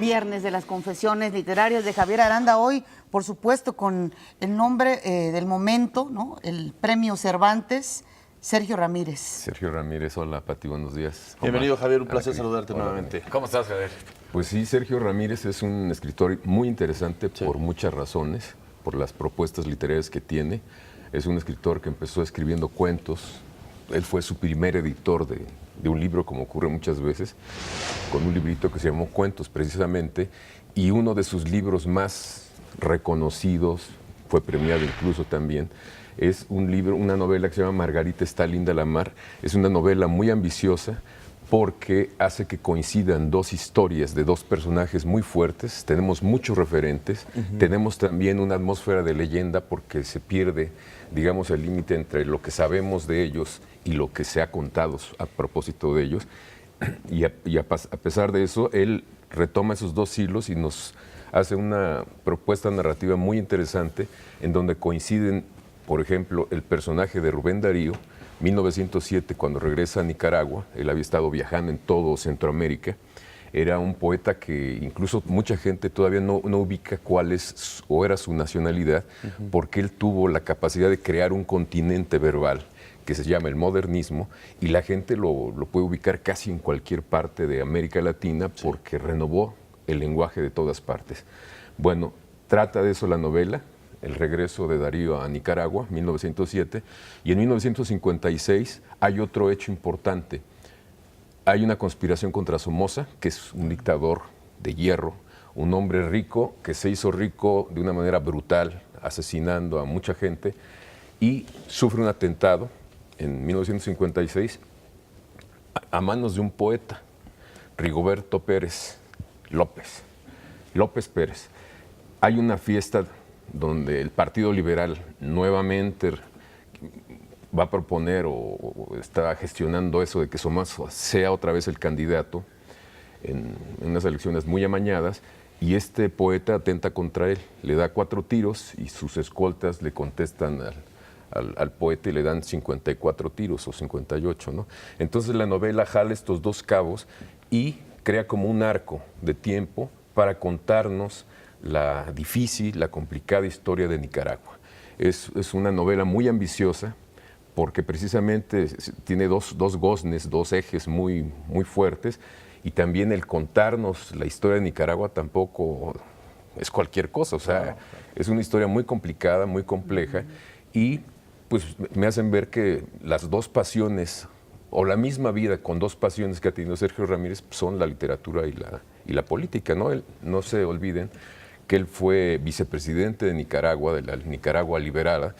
viernes de las confesiones literarias de Javier Aranda. Hoy, por supuesto, con el nombre del momento, ¿no? El Premio Cervantes, Sergio Ramírez. Sergio Ramírez, hola Pati, buenos días. Bienvenido Javier, un placer saludarte nuevamente. ¿Cómo estás, Javier? Pues sí, Sergio Ramírez es un escritor muy interesante por muchas razones, por las propuestas literarias que tiene. Es un escritor que empezó escribiendo cuentos. Él fue su primer editor de un libro, como ocurre muchas veces, con un librito que se llamó Cuentos, precisamente, y uno de sus libros más reconocidos, fue premiado incluso también, es un libro, una novela que se llama Margarita está linda la mar. Es una novela muy ambiciosa porque hace que coincidan dos historias de dos personajes muy fuertes. Tenemos muchos referentes, tenemos también una atmósfera de leyenda porque se pierde, digamos, el límite entre lo que sabemos de ellos y lo que se ha contado a propósito de ellos. Y a pesar de eso, él retoma esos dos hilos y nos hace una propuesta narrativa muy interesante en donde coinciden, por ejemplo, el personaje de Rubén Darío, 1907, cuando regresa a Nicaragua. Él había estado viajando en todo Centroamérica. Era un poeta que incluso mucha gente todavía no ubica cuál es o era su nacionalidad, porque él tuvo la capacidad de crear un continente verbal que se llama el modernismo, y la gente lo puede ubicar casi en cualquier parte de América Latina porque renovó el lenguaje de todas partes. Bueno, trata de eso la novela, el regreso de Darío a Nicaragua, 1907, y en 1956 hay otro hecho importante. Hay una conspiración contra Somoza, que es un dictador de hierro, un hombre rico que se hizo rico de una manera brutal, asesinando a mucha gente, y sufre un atentado en 1956 a manos de un poeta, Rigoberto López Pérez. Hay una fiesta donde el Partido Liberal nuevamente va a proponer o está gestionando eso de que Somoza sea otra vez el candidato en unas elecciones muy amañadas, y este poeta atenta contra él, le da 4 tiros y sus escoltas le contestan al poeta y le dan 54 tiros o 58, ¿no? Entonces la novela jala estos dos cabos y crea como un arco de tiempo para contarnos la difícil, la complicada historia de Nicaragua. Es una novela muy ambiciosa porque precisamente tiene dos goznes, dos ejes muy fuertes, y también el contarnos la historia de Nicaragua tampoco es cualquier cosa. O sea, es una historia muy complicada, muy compleja, y pues me hacen ver que las dos pasiones, o la misma vida con dos pasiones que ha tenido Sergio Ramírez, son la literatura y la política, ¿no? No se olviden que él fue vicepresidente de Nicaragua, de la Nicaragua liberada,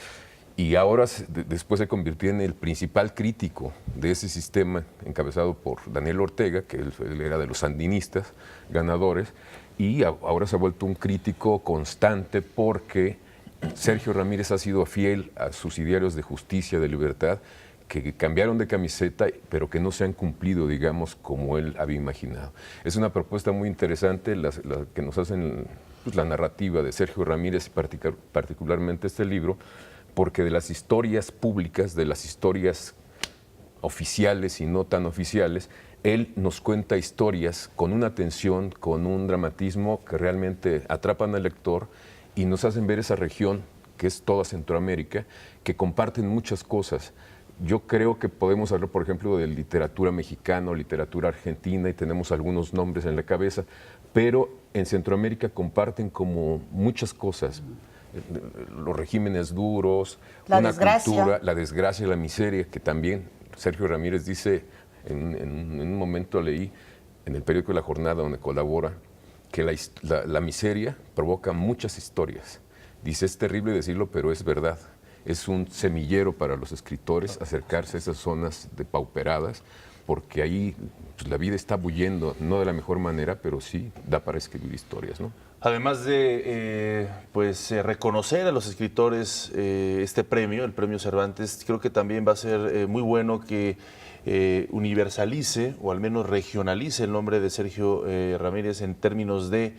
y ahora después se convirtió en el principal crítico de ese sistema encabezado por Daniel Ortega, que él era de los sandinistas ganadores, y ahora se ha vuelto un crítico constante porque Sergio Ramírez ha sido fiel a sus idearios de justicia, de libertad, que cambiaron de camiseta, pero que no se han cumplido, digamos, como él había imaginado. Es una propuesta muy interesante la que nos hacen, pues, la narrativa de Sergio Ramírez, y particularmente este libro, porque de las historias públicas, de las historias oficiales y no tan oficiales, él nos cuenta historias con una tensión, con un dramatismo que realmente atrapan al lector y nos hacen ver esa región, que es toda Centroamérica, que comparten muchas cosas. Yo creo que podemos hablar, por ejemplo, de literatura mexicana o literatura argentina, y tenemos algunos nombres en la cabeza, pero en Centroamérica comparten como muchas cosas. Los regímenes duros, una cultura, la desgracia, la miseria, que también Sergio Ramírez dice, en un momento leí en el periódico La Jornada, donde colabora, que la miseria provoca muchas historias. Dice, es terrible decirlo, pero es verdad. Es un semillero para los escritores acercarse a esas zonas depauperadas, porque ahí pues, la vida está bullendo, no de la mejor manera, pero sí da para escribir historias, ¿no? Además de reconocer a los escritores este premio, el Premio Cervantes, creo que también va a ser muy bueno que universalice o al menos regionalice el nombre de Sergio Ramírez en términos de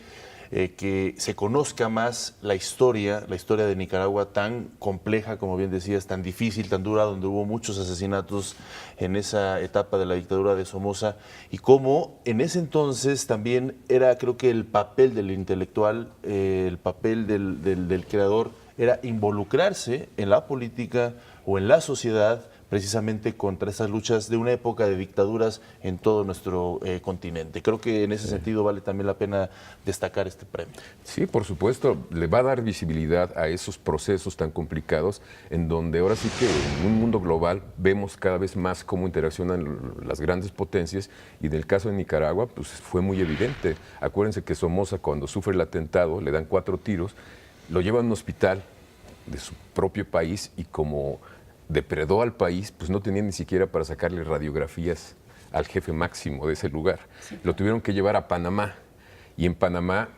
que se conozca más la historia de Nicaragua tan compleja, como bien decías, tan difícil, tan dura, donde hubo muchos asesinatos en esa etapa de la dictadura de Somoza, y cómo en ese entonces también era, creo que el papel del intelectual, el papel del creador, era involucrarse en la política o en la sociedad, precisamente contra esas luchas de una época de dictaduras en todo nuestro continente. Creo que en ese sentido vale también la pena destacar este premio. Sí, por supuesto, le va a dar visibilidad a esos procesos tan complicados en donde ahora sí que en un mundo global vemos cada vez más cómo interaccionan las grandes potencias, y en el caso de Nicaragua pues fue muy evidente. Acuérdense que Somoza, cuando sufre el atentado, le dan 4 tiros, lo llevan a un hospital de su propio país, y como depredó al país, pues no tenían ni siquiera para sacarle radiografías al jefe máximo de ese lugar. Sí. Lo tuvieron que llevar a Panamá, y en Panamá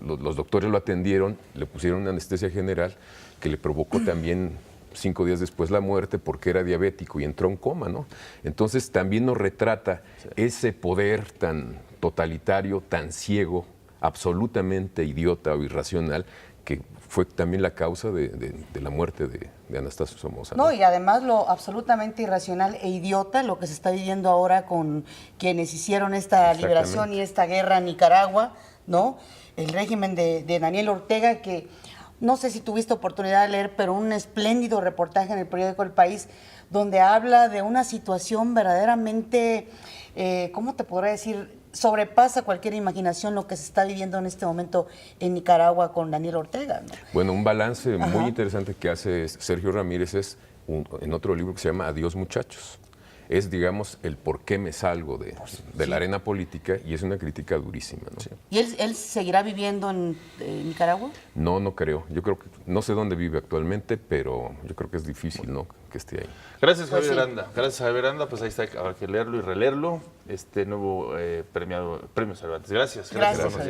los doctores lo atendieron, le pusieron una anestesia general que le provocó también 5 días después la muerte, porque era diabético y entró en coma, ¿no? Entonces también nos retrata ese poder tan totalitario, tan ciego, absolutamente idiota o irracional, que fue también la causa de la muerte de Anastasio Somoza. No, y además lo absolutamente irracional e idiota, lo que se está viviendo ahora con quienes hicieron esta liberación y esta guerra en Nicaragua, ¿no? El régimen de Daniel Ortega, que no sé si tuviste oportunidad de leer, pero un espléndido reportaje en el periódico El País, donde habla de una situación verdaderamente, ¿cómo te podré decir?, sobrepasa cualquier imaginación lo que se está viviendo en este momento en Nicaragua con Daniel Ortega, ¿no? Bueno, un balance muy interesante que hace Sergio Ramírez es en otro libro que se llama Adiós, muchachos. Es, digamos, el por qué me salgo de la arena política, y es una crítica durísima, ¿no? Sí. ¿Y él seguirá viviendo en Nicaragua? No, no creo. Yo creo que, no sé dónde vive actualmente, pero yo creo que es difícil, ¿no?, que esté ahí. Gracias, Javier Aranda. Gracias, Javier Aranda. Pues ahí está, habrá que leerlo y releerlo, este nuevo premio Cervantes. Gracias. Gracias.